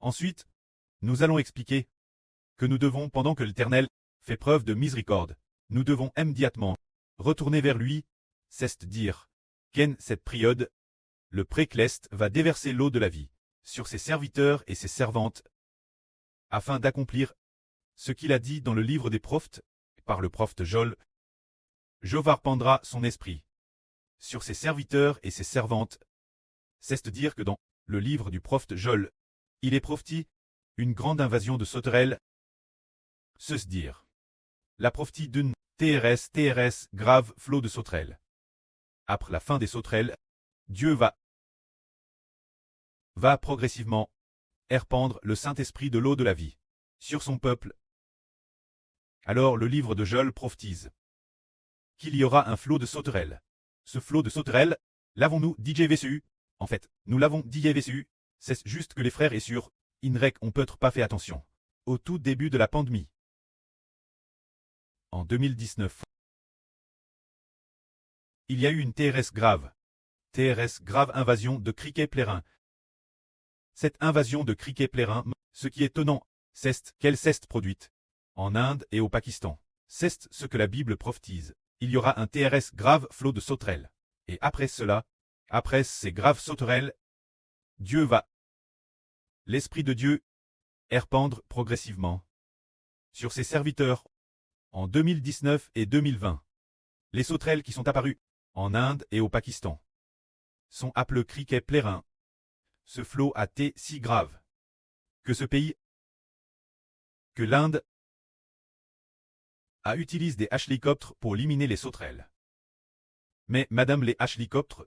Ensuite, nous allons expliquer que nous devons, pendant que l'Éternel fait preuve de miséricorde, nous devons immédiatement retourner vers lui, c'est-à-dire qu'en cette période, le Précleste va déverser l'eau de la vie sur ses serviteurs et ses servantes, afin d'accomplir ce qu'il a dit dans le livre des prophètes, par le prophète Joël. Jéhovah répandra son esprit sur ses serviteurs et ses servantes, c'est-à-dire que dans le livre du prophète Joël, il est prophétisé une grande invasion de sauterelles, c'est-à-dire la prophétie d'une TRS grave flot de sauterelles. Après la fin des sauterelles, Dieu va progressivement répandre le Saint-Esprit de l'eau de la vie sur son peuple. Alors le livre de Joël prophétise qu'il y aura un flot de sauterelles. Ce flot de sauterelles, l'avons-nous dit JVCU? En fait, nous l'avons dit JVCU, c'est juste que les frères et sœurs, INREC ont peut-être pas fait attention. Au tout début de la pandémie, en 2019, il y a eu une TRS grave invasion de criquets plairins. Cette invasion de criquets plairins, ce qui est étonnant, c'est qu'elle s'est produite en Inde et au Pakistan. C'est ce que la Bible prophétise. Il y aura un TRS grave flot de sauterelles. Et après cela, après ces graves sauterelles, Dieu va, l'Esprit de Dieu, répandre progressivement sur ses serviteurs. En 2019 et 2020, les sauterelles qui sont apparues en Inde et au Pakistan sont appelées criquets plairins. Ce flot a été si grave que ce pays, que l'Inde, utilise des hélicoptères pour éliminer les sauterelles. Mais madame, les hélicoptères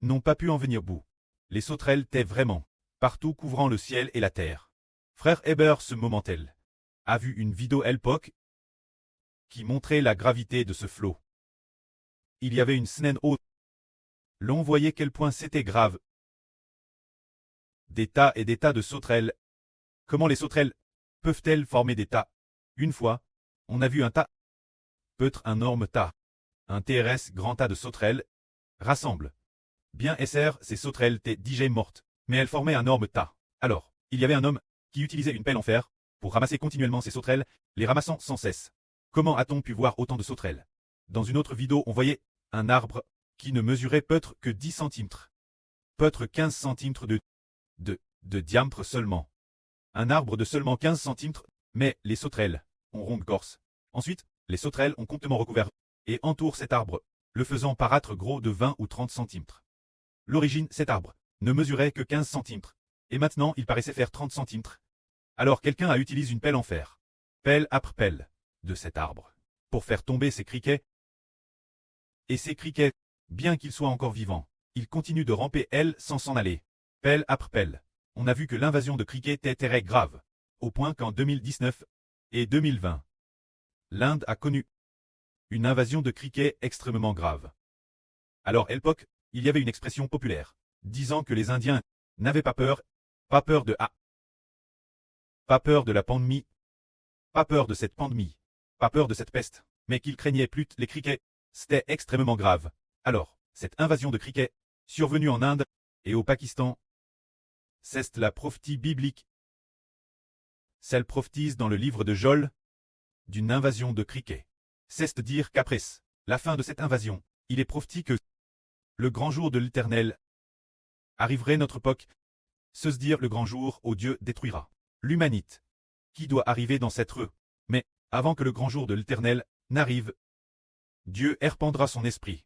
n'ont pas pu en venir bout. Les sauterelles étaient vraiment partout couvrant le ciel et la terre. Frère Heber, ce moment-elle, a vu une vidéo époque qui montrait la gravité de ce flot. Il y avait une scène haute. L'on voyait quel point c'était grave. Des tas et des tas de sauterelles. Comment les sauterelles peuvent-elles former des tas? Une fois, on a vu un tas, peut-être un énorme tas, un TRS grand tas de sauterelles, rassemble. Bien SR, ces sauterelles étaient déjà mortes, mais elles formaient un énorme tas. Alors, il y avait un homme qui utilisait une pelle en fer pour ramasser continuellement ces sauterelles, les ramassant sans cesse. Comment a-t-on pu voir autant de sauterelles? Dans une autre vidéo, on voyait un arbre qui ne mesurait peut-être que 10 cm. Peut-être 15 cm de diamètre seulement. Un arbre de seulement 15 cm, mais les sauterelles ont ronde corse. Ensuite, les sauterelles ont complètement recouvert et entourent cet arbre, le faisant paraître gros de 20 ou 30 cm. L'origine, cet arbre ne mesurait que 15 cm, et maintenant il paraissait faire 30 cm. Alors quelqu'un a utilisé une pelle en fer, pelle après pelle, de cet arbre, pour faire tomber ces criquets. Et ces criquets, bien qu'ils soient encore vivants, ils continuent de ramper sans s'en aller, pelle après pelle. On a vu que l'invasion de criquets était très grave, au point qu'en 2019 et 2020, l'Inde a connu une invasion de criquets extrêmement grave. Alors à l'époque, il y avait une expression populaire, disant que les Indiens n'avaient pas peur de pas peur de la pandémie, pas peur de cette pandémie, pas peur de cette peste, mais qu'ils craignaient plus les criquets, c'était extrêmement grave. Alors, cette invasion de criquets, survenue en Inde et au Pakistan, c'est la prophétie biblique. Celle prophétise dans le livre de Joël d'une invasion de criquets. C'est-à-dire qu'après la fin de cette invasion, il est prophétisé que le grand jour de l'Éternel arriverait notre époque, c'est-à-dire le grand jour où Dieu détruira l'humanité, qui doit arriver dans cette rue. Mais, avant que le grand jour de l'Éternel n'arrive, Dieu répandra son esprit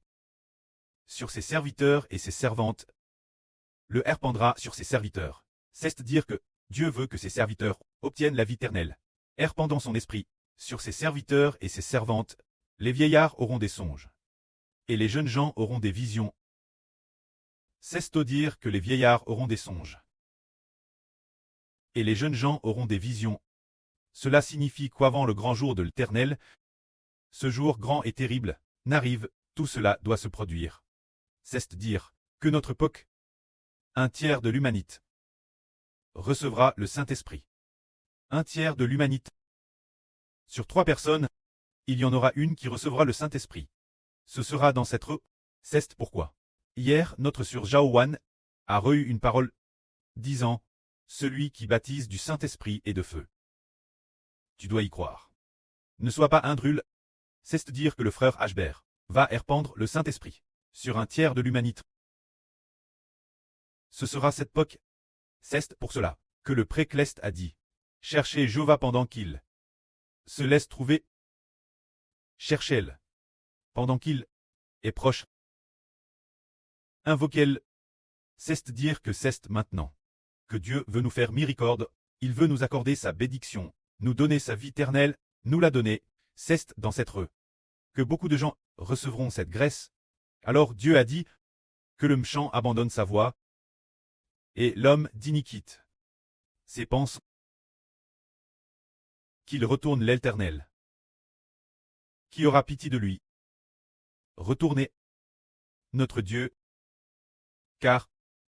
sur ses serviteurs et ses servantes. Le répandra sur ses serviteurs. C'est-à-dire que Dieu veut que ses serviteurs obtiennent la vie éternelle. Répandant son esprit sur ses serviteurs et ses servantes, les vieillards auront des songes. Et les jeunes gens auront des visions. C'est-à-dire que les vieillards auront des songes. Et les jeunes gens auront des visions. Cela signifie qu'avant le grand jour de l'Éternel, ce jour grand et terrible, n'arrive, tout cela doit se produire. C'est-à-dire que notre époque, un tiers de l'humanité recevra le Saint-Esprit. Un tiers de l'humanité. Sur 3 personnes, il y en aura une qui recevra le Saint-Esprit. Ce sera dans cette rue. C'est pourquoi. Hier, notre sœur Jaowan a reçu une parole disant celui qui baptise du Saint-Esprit et de feu. Tu dois y croire. Ne sois pas indrule, c'est dire que le frère Ashbert va répandre le Saint-Esprit sur un tiers de l'humanité. Ce sera cette époque. C'est pour cela que le précleste a dit, cherchez Jéhovah pendant qu'il se laisse trouver. Cherchez-le pendant qu'il est proche. Invoquez-le. C'est dire que c'est maintenant que Dieu veut nous faire miséricorde, il veut nous accorder sa bénédiction, nous donner sa vie éternelle, nous la donner, c'est dans cette heure que beaucoup de gens recevront cette grâce. Alors Dieu a dit que le méchant abandonne sa voie, et l'homme d'iniquité ses pensées, qu'il retourne l'Éternel, qui aura pitié de lui. Retournez, notre Dieu, car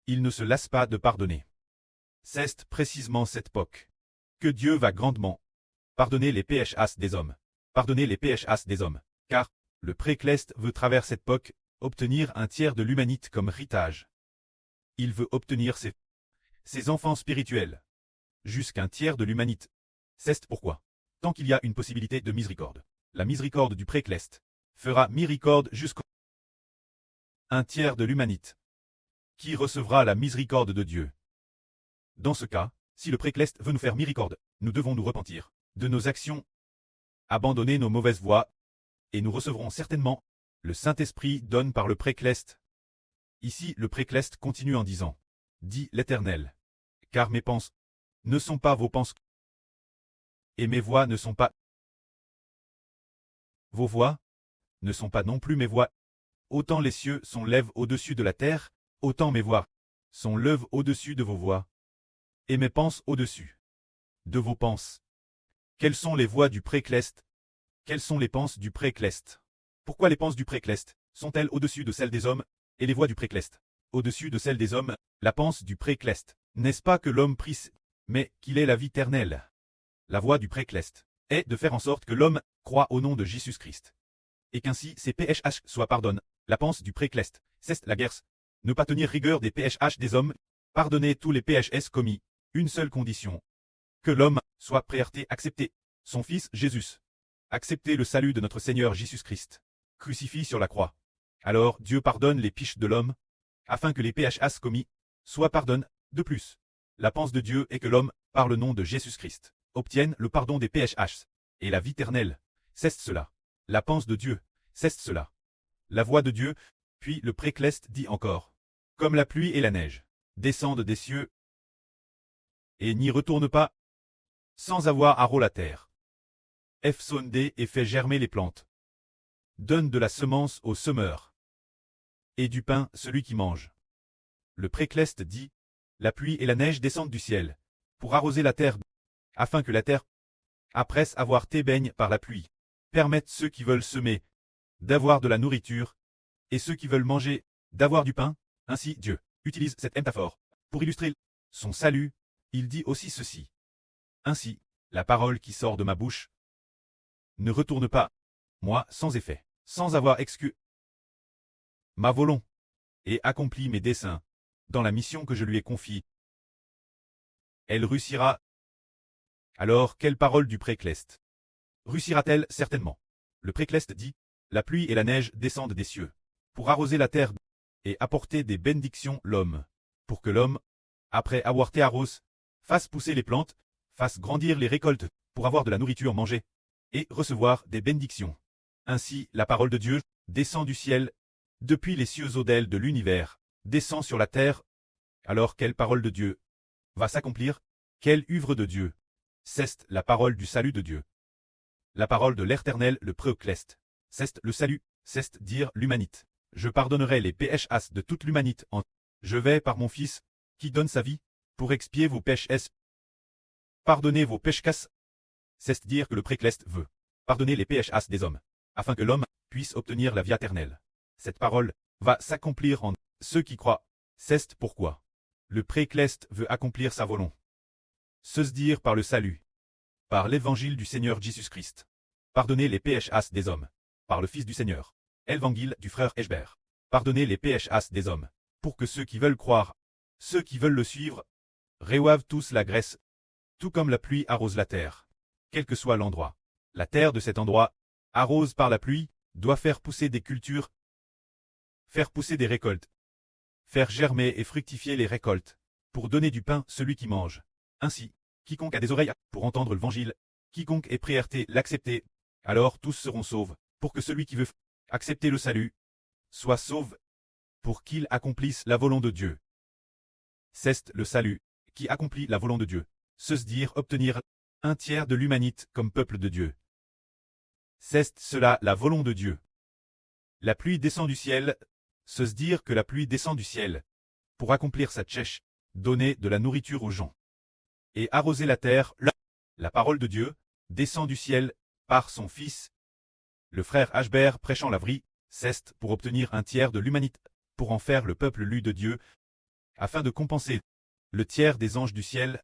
il ne se lasse pas de pardonner. C'est précisément cette époque que Dieu va grandement pardonner les péchés des hommes. Pardonner les péchés des hommes, car le précleste veut travers cette époque obtenir un tiers de l'humanité comme héritage. Il veut obtenir ses enfants spirituels jusqu'un tiers de l'humanité. C'est pourquoi, tant qu'il y a une possibilité de miséricorde, la miséricorde du précleste fera miséricorde jusqu'à un tiers de l'humanité qui recevra la miséricorde de Dieu. Dans ce cas, si le précleste veut nous faire miséricorde, nous devons nous repentir de nos actions, abandonner nos mauvaises voies, et nous recevrons certainement le Saint-Esprit donné par le précleste. Ici, le précleste continue en disant, dit l'Éternel, car mes pensées ne sont pas vos pensées, et mes voix ne sont pas vos voix, ne sont pas non plus mes voix. Autant les cieux sont lèvent au-dessus de la terre, autant mes voix sont lèvent au-dessus de vos voix, et mes pensées au-dessus de vos pensées. Quelles sont les voix du précleste? Quelles sont les pensées du précleste? Pourquoi les pensées du précleste sont-elles au-dessus de celles des hommes, et les voix du précleste au-dessus de celles des hommes? La pensée du précleste, n'est-ce pas que l'homme prie, mais qu'il ait la vie éternelle? La voix du précleste est de faire en sorte que l'homme croit au nom de Jésus-Christ, et qu'ainsi ses péchés soient pardonnés. La pensée du précleste, c'est la guerre. Ne pas tenir rigueur des péchés des hommes, pardonner tous les péchés commis, une seule condition, que l'homme soit prêt à accepter son Fils Jésus, accepter le salut de notre Seigneur Jésus-Christ, crucifié sur la croix. Alors Dieu pardonne les péchés de l'homme, afin que les péchés commis soient pardonnés. De plus, la pensée de Dieu est que l'homme, par le nom de Jésus-Christ, obtienne le pardon des péchés et la vie éternelle. C'est cela. La pensée de Dieu, c'est cela. La voix de Dieu, puis le précleste dit encore, comme la pluie et la neige, descendent des cieux, et n'y retournent pas, sans avoir arrosé la terre, sondé et fait germer les plantes, donne de la semence au semeur, et du pain celui qui mange. Le précleste dit, la pluie et la neige descendent du ciel, pour arroser la terre, afin que la terre, après avoir été baigne par la pluie, permette ceux qui veulent semer, d'avoir de la nourriture, et ceux qui veulent manger, d'avoir du pain. Ainsi Dieu utilise cette métaphore pour illustrer son salut. Il dit aussi ceci. Ainsi, la parole qui sort de ma bouche ne retourne pas, moi, sans effet, sans avoir exclu ma volonté, et accomplit mes desseins, dans la mission que je lui ai confiée. Elle réussira. Alors, quelle parole du précleste réussira-t-elle certainement? Le précleste dit, la pluie et la neige descendent des cieux, pour arroser la terre, et apporter des bénédictions l'homme, pour que l'homme, après avoir été arrosé, fasse pousser les plantes, fasse grandir les récoltes, pour avoir de la nourriture mangée, et recevoir des bénédictions. Ainsi, la parole de Dieu descend du ciel, depuis les cieux au-delà de l'univers, descend sur la terre. Alors quelle parole de Dieu va s'accomplir? Quelle œuvre de Dieu? C'est la parole du salut de Dieu. La parole de l'Éternel le précleste. C'est le salut, c'est dire l'humanité. Je pardonnerai les péchés de toute l'humanité en je vais par mon Fils, qui donne sa vie, pour expier vos péchés. Pardonnez vos péchés. C'est dire que le précleste veut pardonner les péchés des hommes, afin que l'homme puisse obtenir la vie éternelle. Cette parole va s'accomplir en ceux qui croient. C'est pourquoi le précleste veut accomplir sa volonté. Se dire par le salut, par l'évangile du Seigneur Jésus-Christ. Pardonner les péchés des hommes, par le Fils du Seigneur. Évangile du frère Ashbert. Pardonner les péchés des hommes, pour que ceux qui veulent croire, ceux qui veulent le suivre, reçoivent tous la graisse, tout comme la pluie arrose la terre. Quel que soit l'endroit. La terre de cet endroit, arrose par la pluie, doit faire pousser des cultures, faire pousser des récoltes, faire germer et fructifier les récoltes, pour donner du pain celui qui mange. Ainsi, quiconque a des oreilles pour entendre l'évangile, quiconque est prêt à l'accepter, alors tous seront sauvés, pour que celui qui veut accepter le salut soit sauvé, pour qu'il accomplisse la volonté de Dieu. C'est le salut, qui accomplit la volonté de Dieu, se dire obtenir un tiers de l'humanité comme peuple de Dieu. C'est cela la volonté de Dieu. La pluie descend du ciel, se dire que la pluie descend du ciel, pour accomplir sa tchèche, donner de la nourriture aux gens. Et arroser la terre, la parole de Dieu, descend du ciel, par son Fils. Le frère Ashbert prêchant la vraie, c'est pour obtenir un tiers de l'humanité, pour en faire le peuple lu de Dieu, afin de compenser le tiers des anges du ciel,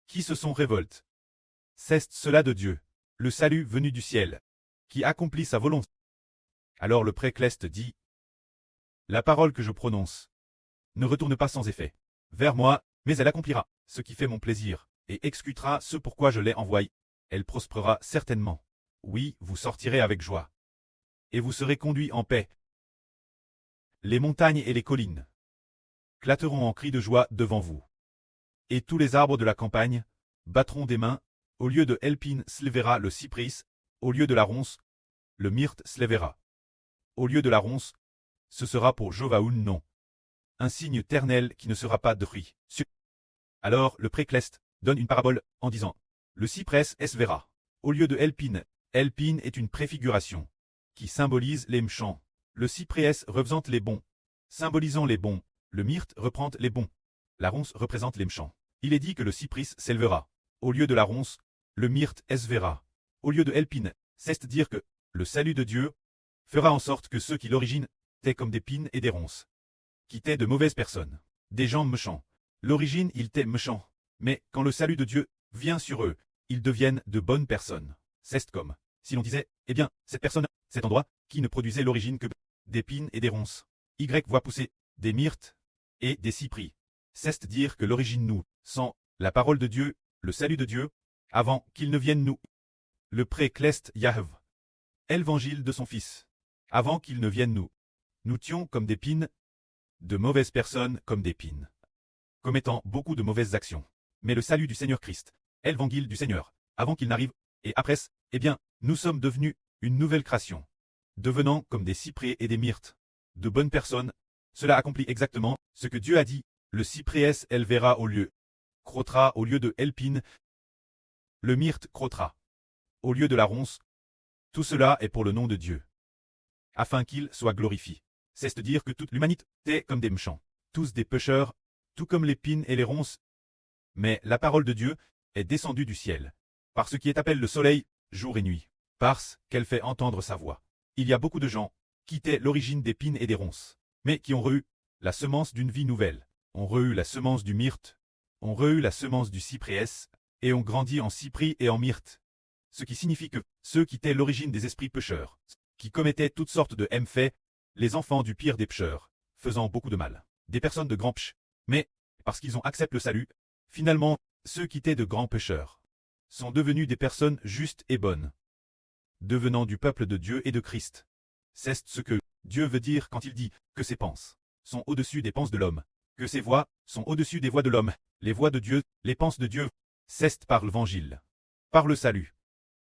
qui se sont révoltés. C'est cela de Dieu, le salut venu du ciel, qui accomplit sa volonté. Alors le précleste dit, la parole que je prononce ne retourne pas sans effet vers moi, mais elle accomplira ce qui fait mon plaisir, et exécutera ce pourquoi je l'ai envoyé. Elle prospérera certainement. Oui, vous sortirez avec joie. Et vous serez conduits en paix. Les montagnes et les collines clatteront en cris de joie devant vous. Et tous les arbres de la campagne battront des mains. Au lieu de l'épine se lèvera le cypris, au lieu de la ronce, le myrte se lèvera. Au lieu de la ronce, ce sera pour Jovaoun non. Un signe éternel qui ne sera pas détruit. Alors le précleste donne une parabole en disant, le cyprès es verra. Au lieu de l'épine est une préfiguration qui symbolise les méchants. Le cyprès représente les bons, symbolisant les bons. Le myrte représente les bons. La ronce représente les méchants. Il est dit que le cypris s'élevera. Au lieu de la ronce, le myrte es verra. Au lieu de l'épine, c'est dire que le salut de Dieu fera en sorte que ceux qui l'origine étaient comme des pines et des ronces, qui étaient de mauvaises personnes, des gens méchants. L'origine, ils étaient méchants, mais quand le salut de Dieu vient sur eux, ils deviennent de bonnes personnes. C'est comme si l'on disait, eh bien, cette personne, cet endroit, qui ne produisait l'origine que des pines et des ronces, Y voit pousser des myrtes et des cypris. C'est dire que l'origine nous, sans la parole de Dieu, le salut de Dieu, avant qu'il ne vienne nous. Le précleste Yahv, évangile de son Fils, avant qu'il ne vienne nous. Nous tions comme des pines, de mauvaises personnes comme des pines, commettant beaucoup de mauvaises actions. Mais le salut du Seigneur Christ, évangile du Seigneur, avant qu'il n'arrive, et après, eh bien, nous sommes devenus une nouvelle création, devenant comme des cyprès et des myrtes, de bonnes personnes. Cela accomplit exactement ce que Dieu a dit. Le cyprès élevera au lieu, crottera au lieu de l'épine, le myrte crottera au lieu de la ronce. Tout cela est pour le nom de Dieu, afin qu'il soit glorifié. C'est-à-dire que toute l'humanité est comme des méchants, tous des pécheurs, tout comme l'épine et les ronces. Mais la parole de Dieu est descendue du ciel, par ce qui est appelé le soleil, jour et nuit, parce qu'elle fait entendre sa voix. Il y a beaucoup de gens qui étaient l'origine des pines et des ronces, mais qui ont reçu la semence d'une vie nouvelle, ont reçu la semence du myrte, ont reçu la semence du cyprès, et ont grandi en cypris et en myrte. Ce qui signifie que ceux qui étaient l'origine des esprits pécheurs, qui commettaient toutes sortes de méfaits, les enfants du pire des pécheurs, faisant beaucoup de mal, des personnes de grands péchés, mais, parce qu'ils ont accepté le salut, finalement, ceux qui étaient de grands pécheurs, sont devenus des personnes justes et bonnes, devenant du peuple de Dieu et de Christ. C'est ce que Dieu veut dire quand il dit que ses pensées sont au-dessus des pensées de l'homme, que ses voies sont au-dessus des voies de l'homme, les voies de Dieu, les pensées de Dieu, c'est par l'évangile, par le salut,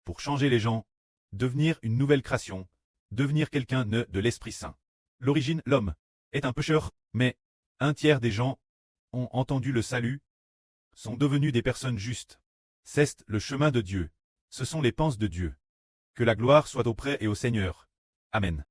pour changer les gens, devenir une nouvelle création, devenir quelqu'un de l'Esprit Saint. L'origine, l'homme, est un pécheur, mais un tiers des gens ont entendu le salut, sont devenus des personnes justes. C'est le chemin de Dieu, ce sont les pensées de Dieu. Que la gloire soit auprès et au Seigneur. Amen.